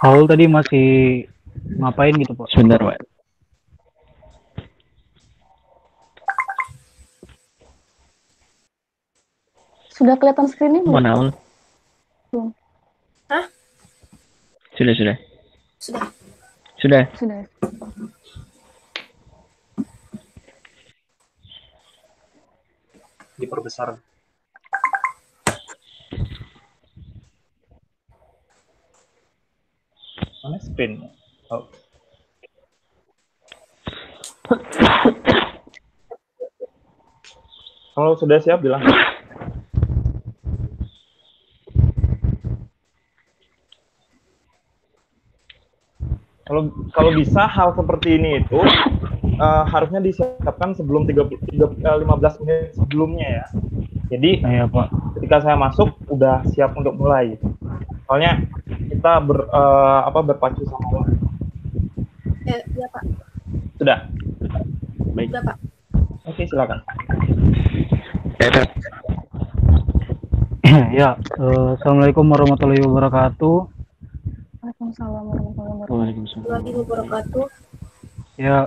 Paul tadi masih ngapain gitu, Pak? Sebentar, Pak. Sudah kelihatan screen-nya belum? Mana Aul? Belum. Hah? Sudah. Sudah. Sudah. Sudah. Diperbesar. Mana screen? Oh. Kalau sudah siap bilang. Kalau bisa hal seperti ini itu harusnya disiapkan sebelum 15 menit sebelumnya ya. Jadi Iya, Pak. ketika saya masuk udah siap untuk mulai. Soalnya kita berpacu sama waktu. Ya, Pak. Sudah. Baik. Sudah, Pak. Oke, silakan. Ya, Assalamualaikum warahmatullahi wabarakatuh. Waalaikumsalam warahmatullahi wabarakatuh. Warahmatullahi wabarakatuh. Ya,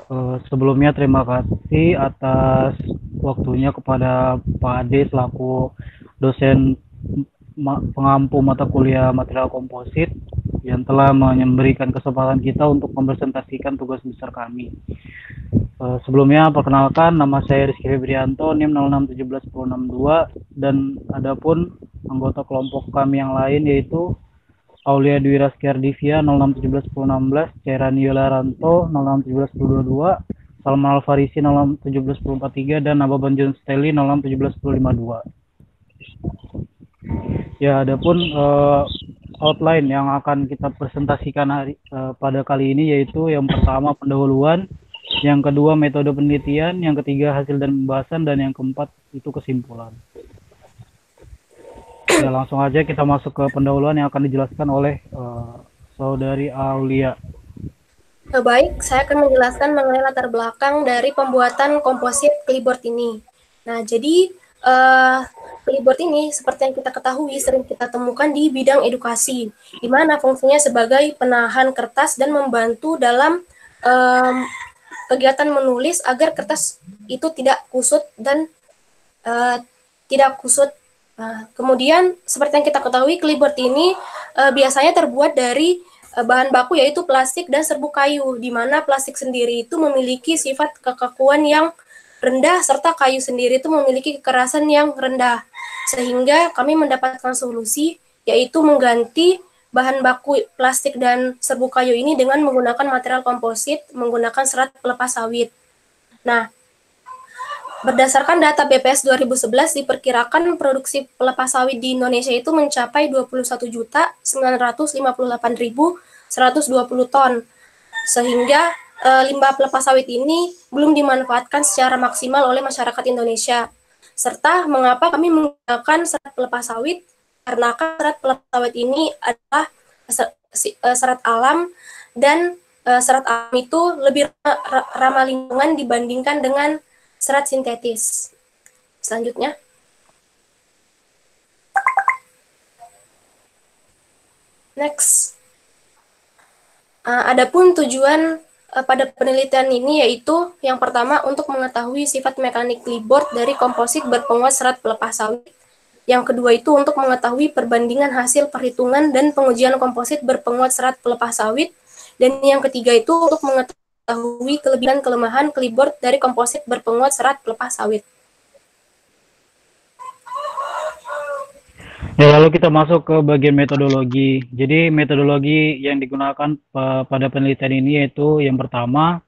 sebelumnya terima kasih atas waktunya kepada Pak Ade selaku dosen pengampu mata kuliah material komposit yang telah memberikan kesempatan kita untuk mempresentasikan tugas besar kami. Sebelumnya perkenalkan, nama saya Rizky Febrianto, NIM 0617162, dan adapun anggota kelompok kami yang lain yaitu Aulia Dwi Raskiardivia 0617116, Cerani Yolaranto 0617122, Salman Alfarisi 0617143, dan Ababan John Stelly 0617152. Ya, adapun outline yang akan kita presentasikan pada kali ini yaitu yang pertama pendahuluan, yang kedua metode penelitian, yang ketiga hasil dan pembahasan, dan yang keempat itu kesimpulan. Ya, langsung aja kita masuk ke pendahuluan yang akan dijelaskan oleh Saudari Aulia. Baik, saya akan menjelaskan mengenai latar belakang dari pembuatan komposit clipboard ini. Nah, jadi clipboard ini seperti yang kita ketahui sering kita temukan di bidang edukasi, di mana fungsinya sebagai penahan kertas dan membantu dalam kegiatan menulis agar kertas itu tidak kusut dan tidak kusut. Kemudian seperti yang kita ketahui clipboard ini biasanya terbuat dari bahan baku yaitu plastik dan serbuk kayu, di mana plastik sendiri itu memiliki sifat kekakuan yang rendah serta kayu sendiri itu memiliki kekerasan yang rendah. Sehingga kami mendapatkan solusi yaitu mengganti bahan baku plastik dan serbuk kayu ini dengan menggunakan material komposit menggunakan serat pelepas sawit. Nah, berdasarkan data BPS 2011 diperkirakan produksi pelepas sawit di Indonesia itu mencapai 21.958.120 ton. Sehingga limbah pelepas sawit ini belum dimanfaatkan secara maksimal oleh masyarakat Indonesia. Serta mengapa kami menggunakan serat pelepas sawit? Karena serat pelepas sawit ini adalah serat alam dan serat alam itu lebih ramah lingkungan dibandingkan dengan serat sintetis. Selanjutnya. Next. Adapun tujuan pada penelitian ini yaitu yang pertama untuk mengetahui sifat mekanik clipboard dari komposit berpenguat serat pelepas sawit. Yang kedua itu untuk mengetahui perbandingan hasil perhitungan dan pengujian komposit berpenguat serat pelepas sawit. Dan yang ketiga itu untuk mengetahui kelebihan kelemahan clipboard dari komposit berpenguat serat pelepas sawit. Ya, lalu kita masuk ke bagian metodologi. Jadi metodologi yang digunakan pada penelitian ini yaitu yang pertama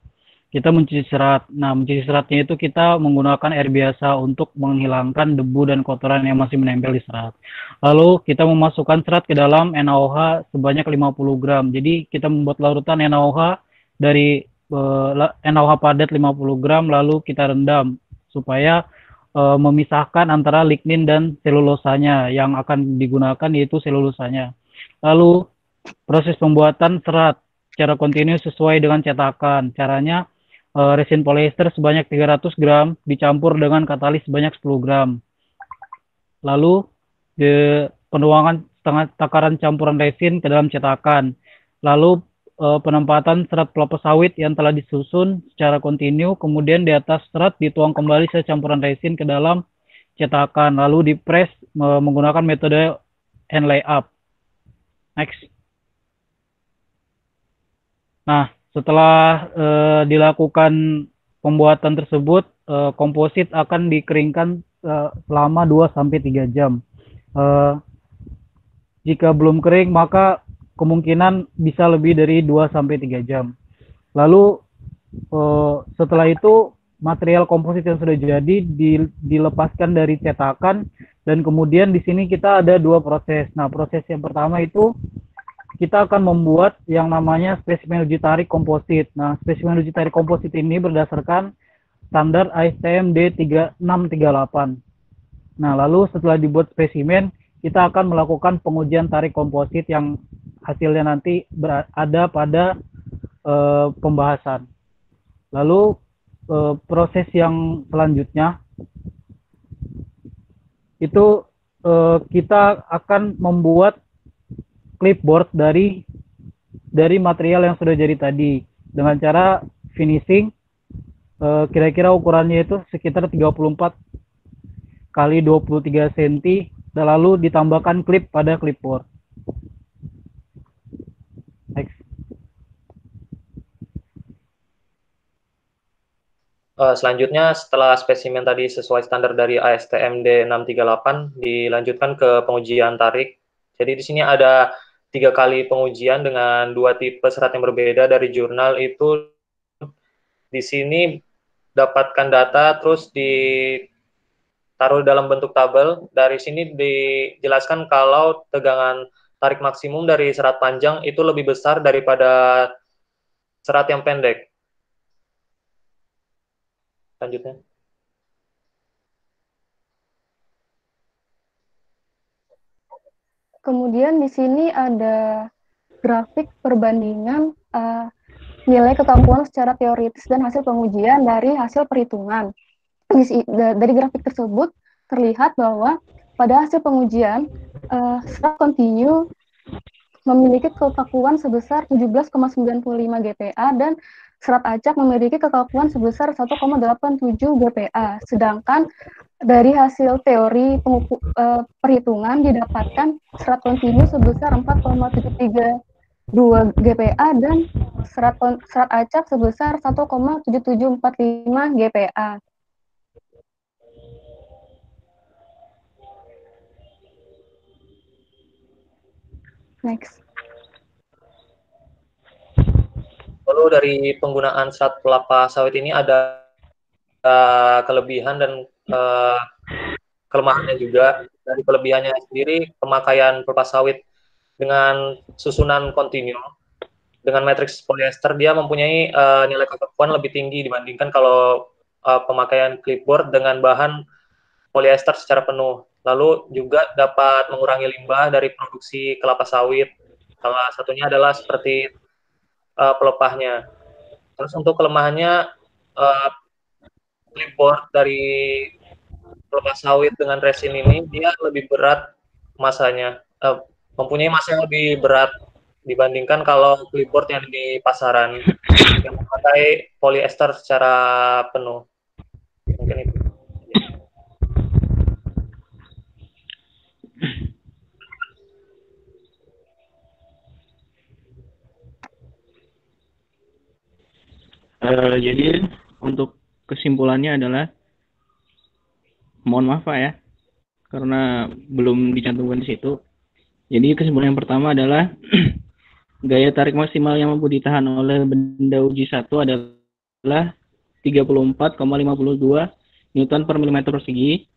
kita mencuci serat. Nah, mencuci seratnya itu kita menggunakan air biasa untuk menghilangkan debu dan kotoran yang masih menempel di serat. Lalu kita memasukkan serat ke dalam NaOH sebanyak 50 gram. Jadi kita membuat larutan NaOH dari NaOH padat 50 gram lalu kita rendam supaya memisahkan antara lignin dan selulosanya. Yang akan digunakan yaitu selulosanya. Lalu proses pembuatan serat secara kontinu sesuai dengan cetakan. Caranya resin polyester sebanyak 300 gram dicampur dengan katalis sebanyak 10 gram. Lalu penuangan setengah takaran campuran resin ke dalam cetakan. lalu penempatan serat kelapa sawit yang telah disusun secara kontinu, kemudian di atas serat dituang kembali campuran resin ke dalam cetakan, lalu dipres menggunakan metode hand layup. Next. Nah, setelah dilakukan pembuatan tersebut, komposit akan dikeringkan selama 2-3 jam. Jika belum kering, maka kemungkinan bisa lebih dari 2-3 jam. Lalu setelah itu material komposit yang sudah jadi dilepaskan dari cetakan, dan kemudian di sini kita ada 2 proses. Nah, proses yang pertama itu kita akan membuat yang namanya spesimen uji tarik komposit. Nah, spesimen uji tarik komposit ini berdasarkan standar ASTM D3638. Nah, lalu setelah dibuat spesimen, kita akan melakukan pengujian tarik komposit yang hasilnya nanti ada pada pembahasan. Lalu proses yang selanjutnya itu kita akan membuat clipboard dari material yang sudah jadi tadi dengan cara finishing. Kira-kira ukurannya itu sekitar 34 kali 23 cm, dan lalu ditambahkan klip pada clipboard. Next. Selanjutnya, setelah spesimen tadi sesuai standar dari ASTM D638, dilanjutkan ke pengujian tarik. Jadi di sini ada 3 kali pengujian dengan 2 tipe serat yang berbeda dari jurnal. Itu di sini dapatkan data, terus ditaruh dalam bentuk tabel. Dari sini dijelaskan kalau tegangan tarik maksimum dari serat panjang itu lebih besar daripada serat yang pendek. Lanjutnya. Kemudian di sini ada grafik perbandingan nilai kemampuan secara teoritis dan hasil pengujian dari hasil perhitungan. Dari grafik tersebut terlihat bahwa pada hasil pengujian serat kontinu memiliki kekakuan sebesar 17,95 GPa dan serat acak memiliki kekakuan sebesar 1,87 GPa. Sedangkan dari hasil teori perhitungan didapatkan serat kontinu sebesar 4,732 GPa dan serat acak sebesar 1,7745 GPa. Next. Lalu dari penggunaan serat kelapa sawit ini ada kelebihan dan kelemahannya juga. Dari kelebihannya sendiri, pemakaian kelapa sawit dengan susunan kontinu dengan matriks polyester, dia mempunyai nilai kekakuan lebih tinggi dibandingkan kalau pemakaian clipboard dengan bahan polyester secara penuh. Lalu juga dapat mengurangi limbah dari produksi kelapa sawit. Salah satunya adalah seperti pelepahnya. Terus untuk kelemahannya, clipboard dari kelapa sawit dengan resin ini, dia lebih berat masanya, mempunyai massa yang lebih berat dibandingkan kalau clipboard yang di pasaran yang memakai polyester secara penuh. Mungkin itu. Jadi untuk kesimpulannya adalah, mohon maaf Pak ya, karena belum dicantumkan di situ. Jadi kesimpulan yang pertama adalah gaya tarik maksimal yang mampu ditahan oleh benda uji 1 adalah 34,52 Newton per milimeter persegi.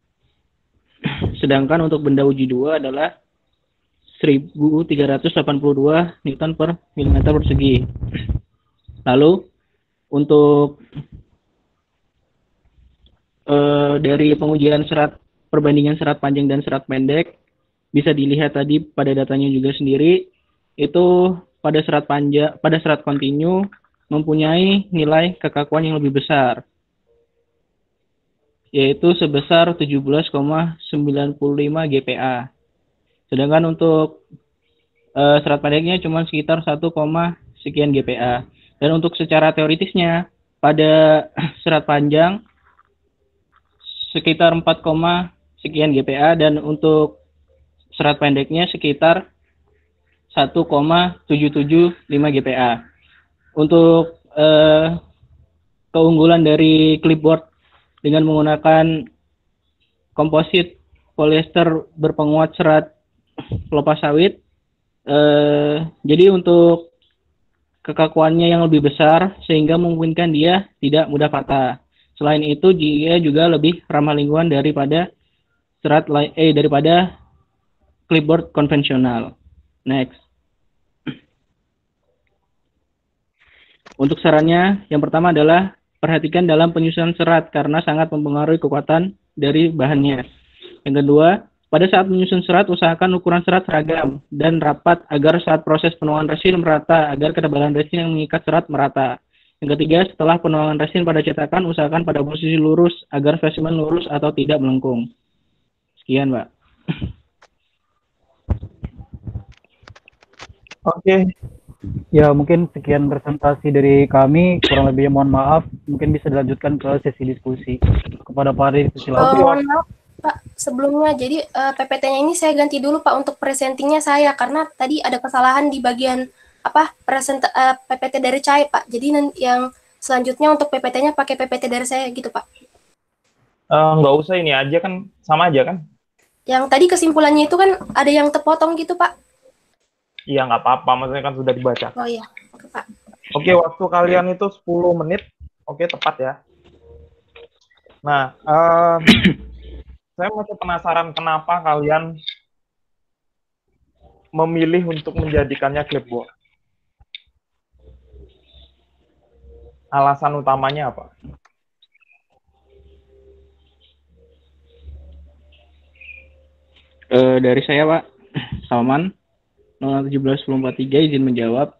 Sedangkan untuk benda uji 2 adalah 1382 Newton per milimeter persegi. Lalu untuk dari pengujian serat, perbandingan serat panjang dan serat pendek, bisa dilihat tadi pada datanya juga sendiri, itu pada serat panjang, pada serat kontinu mempunyai nilai kekakuan yang lebih besar, yaitu sebesar 17,95 GPa. Sedangkan untuk serat pendeknya cuma sekitar 1, sekian GPa. Dan untuk secara teoritisnya, pada serat panjang sekitar 4, sekian GPa, dan untuk serat pendeknya sekitar 1,775 GPa. Untuk keunggulan dari clipboard dengan menggunakan komposit polyester berpenguat serat pelepas sawit, jadi untuk kekakuannya yang lebih besar sehingga memungkinkan dia tidak mudah patah. Selain itu dia juga lebih ramah lingkungan daripada daripada clipboard konvensional. Next. Untuk sarannya, yang pertama adalah perhatikan dalam penyusunan serat karena sangat mempengaruhi kekuatan dari bahannya. Yang kedua, pada saat menyusun serat, usahakan ukuran serat seragam dan rapat agar saat proses penuangan resin merata, agar ketebalan resin yang mengikat serat merata. Yang ketiga, setelah penuangan resin pada cetakan, usahakan pada posisi lurus agar spesimen lurus atau tidak melengkung. Sekian, Pak. Oke. Ya, mungkin sekian presentasi dari kami. Kurang lebihnya mohon maaf. Mungkin bisa dilanjutkan ke sesi diskusi. Kepada Pak Ari, silakan. Mohon maaf, Pak, sebelumnya. Jadi PPT-nya ini saya ganti dulu, Pak, untuk presentingnya saya. Karena tadi ada kesalahan di bagian PPT dari CAI, Pak. Jadi yang selanjutnya untuk PPT-nya pakai PPT dari saya gitu, Pak. Nggak usah, ini aja kan, sama aja kan? Yang tadi kesimpulannya itu kan ada yang terpotong gitu, Pak. Iya, nggak apa-apa, maksudnya kan sudah dibaca. Oh iya, oke, Pak. Oke, waktu kalian itu 10 menit. Oke, tepat ya. Nah, saya masih penasaran kenapa kalian memilih untuk menjadikannya clipboard. Alasan utamanya apa? Dari saya, Pak Salman, 01743 izin menjawab.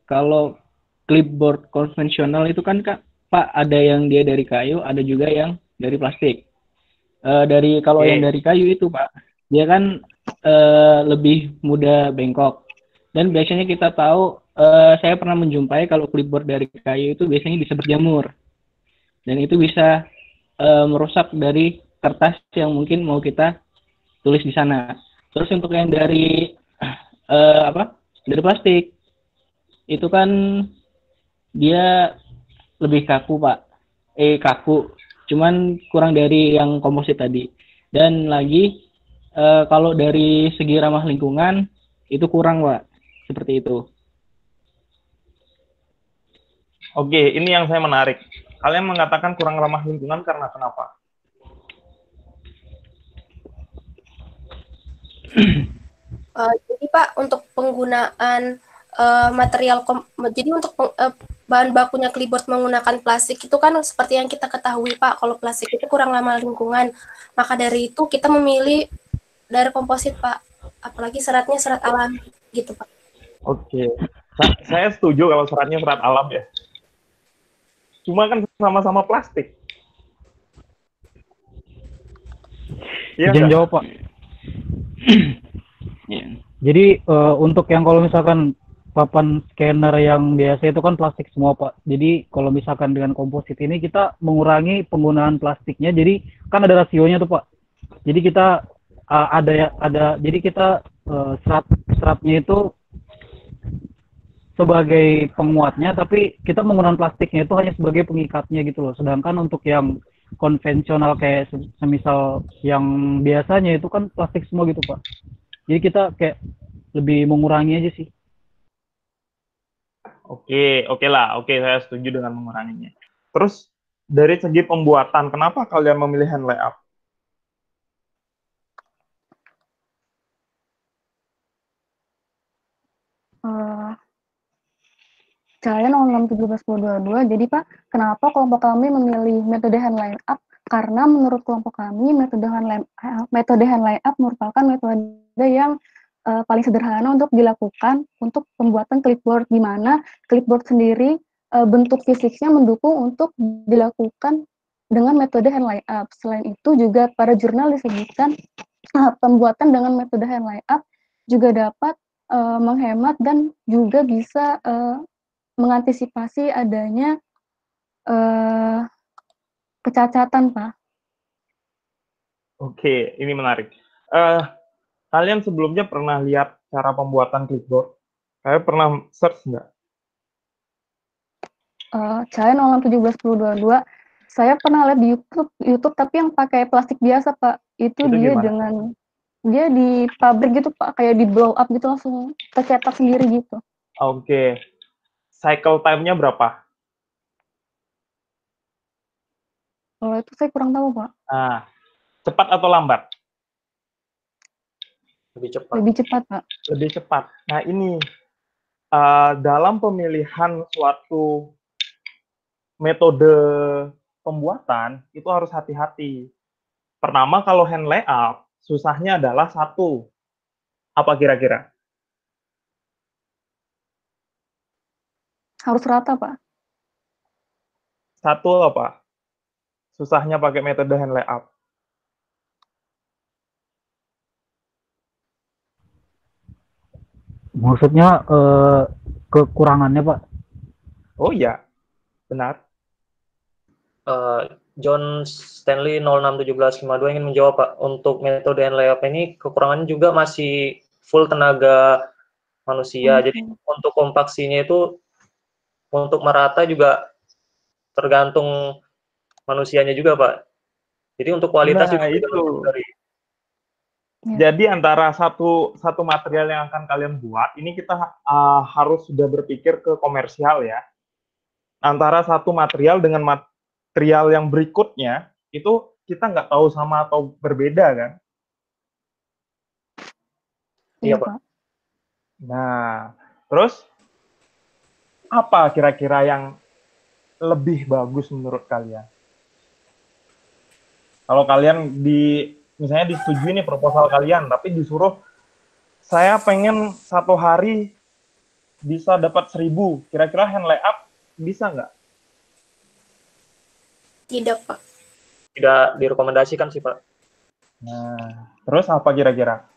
Kalau clipboard konvensional itu kan, Pak, ada yang dia dari kayu, ada juga yang dari plastik. Kalau yang dari kayu itu, Pak, dia kan lebih mudah bengkok. Dan biasanya kita tahu, saya pernah menjumpai kalau clipboard dari kayu itu biasanya bisa berjamur. Dan itu bisa merusak dari kertas yang mungkin mau kita tulis di sana. Terus untuk yang dari dari plastik, itu kan dia lebih kaku, Pak. Kaku. Cuman kurang dari yang komposit tadi. Dan lagi kalau dari segi ramah lingkungan itu kurang, Pak. Seperti itu. Oke, ini yang saya menarik. Kalian mengatakan kurang ramah lingkungan karena kenapa? Jadi Pak, untuk penggunaan material, jadi untuk bahan bakunya clipboard menggunakan plastik itu kan seperti yang kita ketahui, Pak, kalau plastik itu kurang ramah lingkungan. Maka dari itu kita memilih dari komposit, Pak. Apalagi seratnya serat alam gitu, Pak. Oke, saya setuju kalau seratnya serat alam ya. Cuma kan sama-sama plastik. Iya, izin jawab, Pak. Jadi untuk yang kalau misalkan papan scanner yang biasa itu kan plastik semua, Pak. Jadi kalau misalkan dengan komposit ini kita mengurangi penggunaan plastiknya. Jadi kan ada rasionya tuh, Pak. Jadi kita jadi kita seratnya itu sebagai penguatnya, tapi kita menggunakan plastiknya itu hanya sebagai pengikatnya gitu loh. Sedangkan untuk yang konvensional kayak semisal yang biasanya itu kan plastik semua gitu, Pak. Jadi kita kayak lebih mengurangi aja sih. Oke lah. Oke, saya setuju dengan menguranginya. Terus dari segi pembuatan, kenapa kalian memilih hand layup? Saya 061722. Jadi Pak, kenapa kelompok kami memilih metode hand layup? Karena menurut kelompok kami metode hand layup merupakan metode yang paling sederhana untuk dilakukan untuk pembuatan clipboard, di mana clipboard sendiri bentuk fisiknya mendukung untuk dilakukan dengan metode hand layup. Selain itu juga para jurnal disebutkan pembuatan dengan metode hand layup juga dapat menghemat dan juga bisa mengantisipasi adanya kecacatan, Pak. Oke, ini menarik. Kalian sebelumnya pernah lihat cara pembuatan clipboard? Kalian pernah search nggak? Saya 06171022, saya pernah lihat di YouTube tapi yang pakai plastik biasa, Pak. Itu dia gimana? dia di pabrik gitu, Pak, kayak di blow up gitu langsung tercetak sendiri gitu. Oke. Cycle time-nya berapa? Kalau itu saya kurang tahu, Pak. Nah, cepat atau lambat? Lebih cepat. Lebih cepat, Pak. Lebih cepat. Nah, ini dalam pemilihan suatu metode pembuatan itu harus hati-hati. Pertama, kalau hand layout, susahnya adalah satu. Apa kira-kira? Harus rata, Pak. Satu apa? Susahnya pakai metode hand layout. Maksudnya kekurangannya, Pak? Oh iya, benar. John Stanley 061752 ingin menjawab, Pak. Untuk metode hand layout ini kekurangannya juga masih full tenaga manusia. Jadi untuk kompaksinya itu untuk merata juga tergantung manusianya juga, Pak. Jadi untuk kualitas juga itu. dari. Jadi antara satu material yang akan kalian buat, ini kita harus sudah berpikir ke komersial ya. Antara satu material dengan material yang berikutnya, itu kita nggak tahu sama atau berbeda kan? Iya, Pak. Nah, terus apa kira-kira yang lebih bagus menurut kalian? Kalau kalian misalnya disetujui nih proposal kalian, tapi disuruh saya pengen satu hari bisa dapat 1000, kira-kira hand layout bisa nggak? Tidak, Pak. Tidak direkomendasikan sih, Pak. Nah, terus apa kira-kira?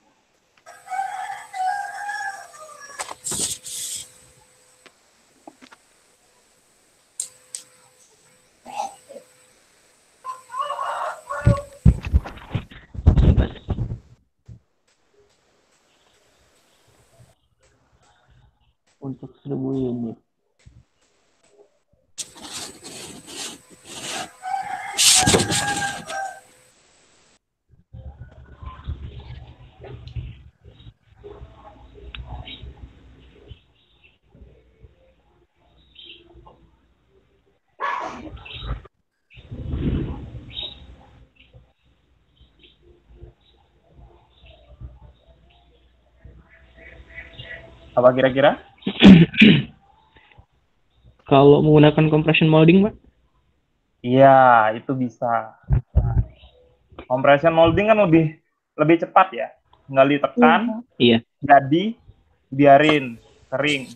Untuk 1000 unit. Apa kira-kira? Kalau menggunakan compression molding, Pak? Iya, itu bisa. Compression molding kan lebih cepat ya. Tinggal ditekan, Iya. jadi biarin kering.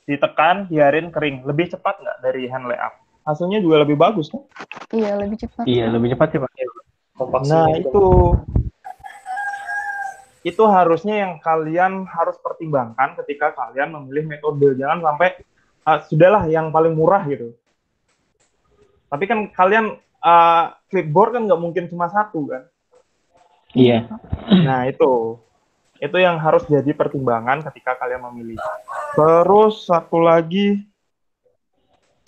Ditekan, biarin kering. Lebih cepat nggak dari hand layout? Hasilnya juga lebih bagus kan? Iya, lebih cepat. Iya, lebih cepat sih, Pak. Nah, itu harusnya yang kalian harus pertimbangkan ketika kalian memilih metode. Jangan sampai sudahlah yang paling murah gitu. Tapi kan kalian clipboard kan nggak mungkin cuma satu kan? Iya. Nah, itu yang harus jadi pertimbangan ketika kalian memilih. Terus satu lagi,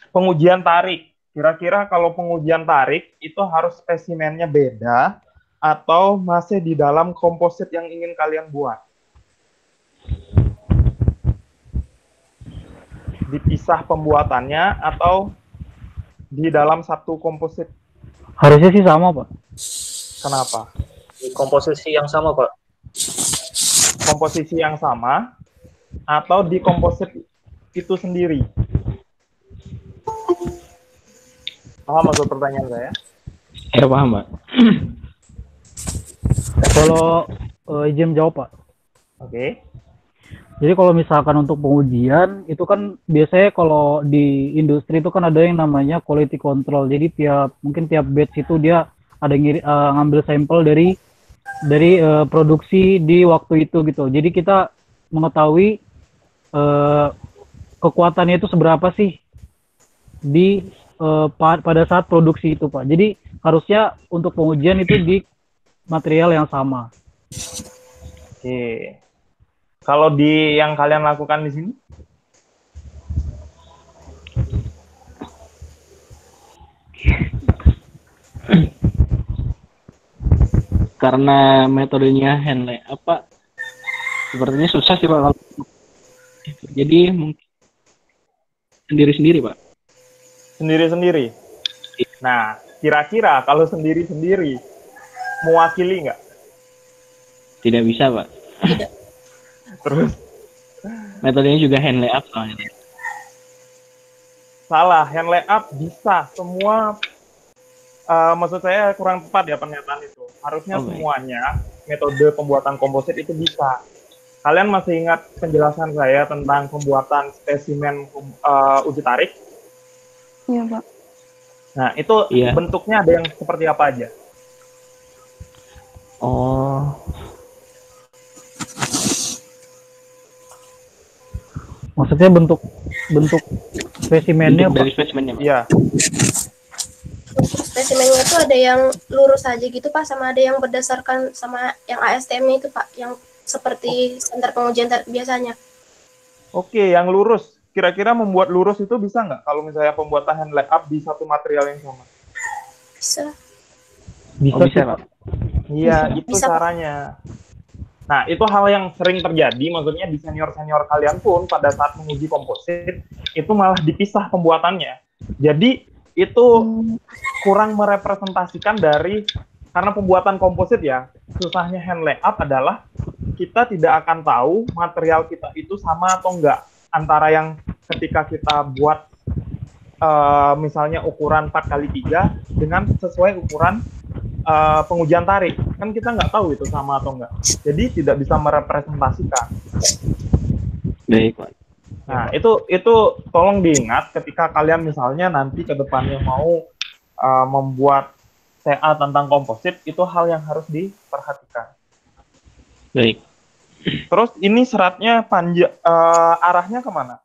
pengujian tarik. Kira-kira kalau pengujian tarik itu harus spesimennya beda atau masih di dalam komposit yang ingin kalian buat? Dipisah pembuatannya atau di dalam satu komposit? Harusnya sih sama, Pak. Kenapa? Di komposisi yang sama, Pak. Komposisi yang sama atau di komposit itu sendiri? Paham maksud pertanyaan saya? Ya, paham, Pak. Kalau izin jawab, Pak. Oke. Jadi kalau misalkan untuk pengujian itu kan biasanya kalau di industri itu kan ada yang namanya quality control. Jadi mungkin tiap batch itu dia ada ngambil sampel dari produksi di waktu itu gitu. Jadi kita mengetahui kekuatannya itu seberapa sih di pada saat produksi itu, Pak. Jadi harusnya untuk pengujian itu di material yang sama. Oke. Kalau di yang kalian lakukan di sini? Karena metodenya hand layup, Pak, sepertinya susah sih, Pak. Jadi mungkin sendiri-sendiri, Pak. Sendiri-sendiri. Nah, kira-kira kalau sendiri-sendiri mewakili nggak? Tidak bisa, Pak. Tidak. Terus Metodenya juga hand layup soalnya. salah, hand layup bisa. Semua, maksud saya kurang tepat ya pernyataan itu. Harusnya semuanya metode pembuatan komposit itu bisa. Kalian masih ingat penjelasan saya tentang pembuatan spesimen uji tarik? Iya, Pak. Nah, itu bentuknya ada yang seperti apa aja? Oh. Maksudnya bentuk spesimennya, dari spesimennya, Pak. Iya. Spesimennya itu ada yang lurus aja gitu, Pak, sama ada yang berdasarkan sama yang ASTM-nya itu, Pak, yang seperti standar pengujian biasanya. Oke, yang lurus. Kira-kira membuat lurus itu bisa nggak kalau misalnya pembuatan hand layup di satu material yang sama? Bisa. Bisa, Pak. Iya, itu Bisa, Pak. caranya. Nah, itu hal yang sering terjadi, maksudnya di senior-senior kalian pun pada saat menguji komposit, itu malah dipisah pembuatannya. Jadi, itu kurang merepresentasikan dari, karena pembuatan komposit ya, susahnya hand layup adalah kita tidak akan tahu material kita itu sama atau enggak. Antara yang ketika kita buat misalnya ukuran 4x3 dengan sesuai ukuran pengujian tarik. Kan kita nggak tahu itu sama atau enggak. Jadi tidak bisa merepresentasikan. Baik, Pak. Nah, itu tolong diingat ketika kalian misalnya nanti ke depannya mau membuat TA tentang komposit, itu hal yang harus diperhatikan. Baik. Terus ini seratnya arahnya kemana?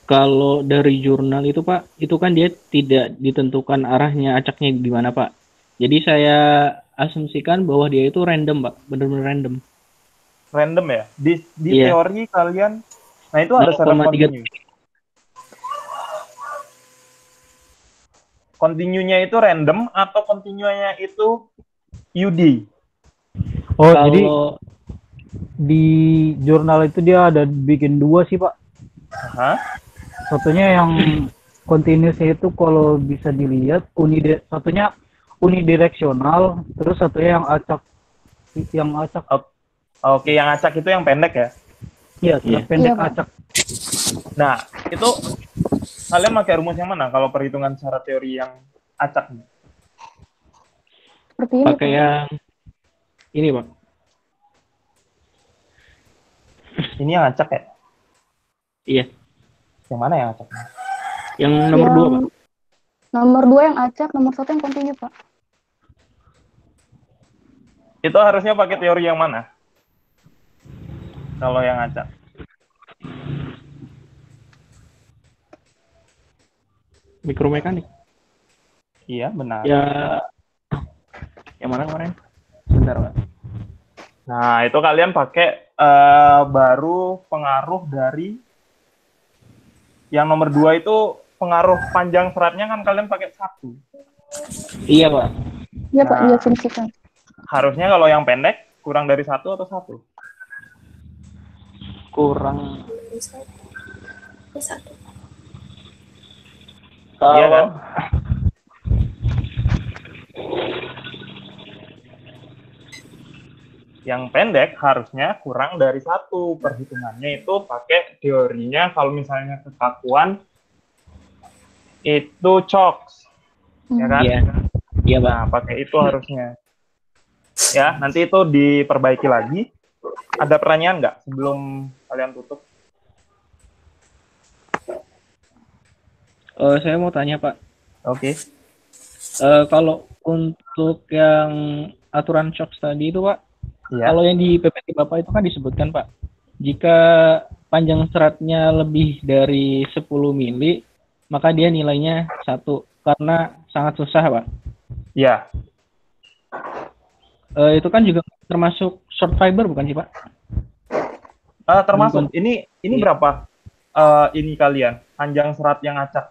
Kalau dari jurnal itu, Pak, itu kan dia tidak ditentukan arahnya acaknya gimana, Pak. Jadi saya asumsikan bahwa dia itu random, Pak. Benar-benar random. Random ya? Di teori kalian, nah itu ada serat kontinu. Kontinunya itu random atau kontinunya itu UD? Oh, jadi di jurnal itu dia ada bikin dua sih, Pak. Satunya yang continuousnya itu kalau bisa dilihat satunya unidireksional, terus satunya yang acak. Oke, yang acak itu yang pendek ya? Iya, pendek acak. Nah, itu kalian pakai rumus yang mana kalau perhitungan secara teori yang acak? Seperti ini. Pakai yang ini, Pak. Ini yang acak ya? Iya. Yang mana yang acak? Yang nomor 2, Pak. Nomor 2 yang acak, nomor 1 yang kontinu, Pak. Itu harusnya pakai teori yang mana? Kalau yang acak. Mikromekanik. Iya, benar. Ya. Yang mana kemarin? Sebentar, Pak. Nah, itu kalian pakai baru pengaruh dari yang nomor 2 itu pengaruh panjang seratnya kan kalian pakai 1. Iya, Pak. Iya, Pak, dia fungsikan. Harusnya kalau yang pendek kurang dari 1 atau 1? Kurang. Satu. Iya kan? Yang pendek harusnya kurang dari 1. Perhitungannya itu pakai teorinya kalau misalnya kekakuan itu CHOX. Ya kan? Iya, Pak. Nah, pakai itu harusnya. Ya, nanti itu diperbaiki lagi. Ada pertanyaan nggak sebelum kalian tutup? Saya mau tanya, Pak. Oke. Kalau untuk yang aturan CHOX tadi itu, Pak, Ya. Kalau yang di PPT Bapak itu kan disebutkan, Pak, jika panjang seratnya lebih dari 10 mili, maka dia nilainya 1, karena sangat susah, Pak. Ya. Itu kan juga termasuk short fiber, bukan sih, Pak? Termasuk. Ini berapa? Ini kalian panjang serat yang acak.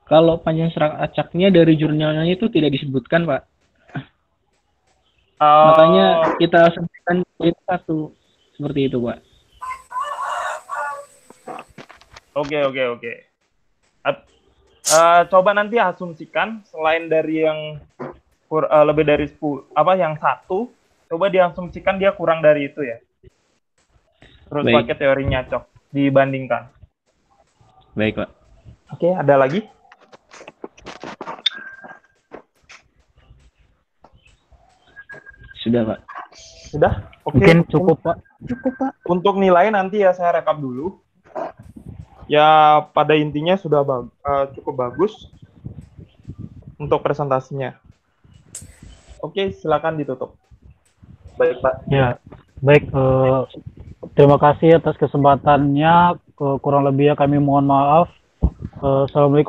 Kalau panjang serat acaknya dari jurnalnya itu tidak disebutkan, Pak. Makanya kita asumsikan itu 1, seperti itu, Pak. Oke. Coba nanti asumsikan selain dari yang lebih dari 10, yang 1, coba diasumsikan dia kurang dari itu ya. Terus Baik. pakai teori nyacok dibandingkan. Baik, Pak. Oke, ada lagi? Sudah, Pak. Sudah? Oke. Mungkin cukup, Pak. Cukup, Pak. Untuk nilai nanti ya saya rekap dulu. Ya pada intinya sudah cukup bagus untuk presentasinya. Oke, silakan ditutup. Baik, Pak. Ya, baik. Terima kasih atas kesempatannya. Kurang lebihnya kami mohon maaf. Assalamualaikum.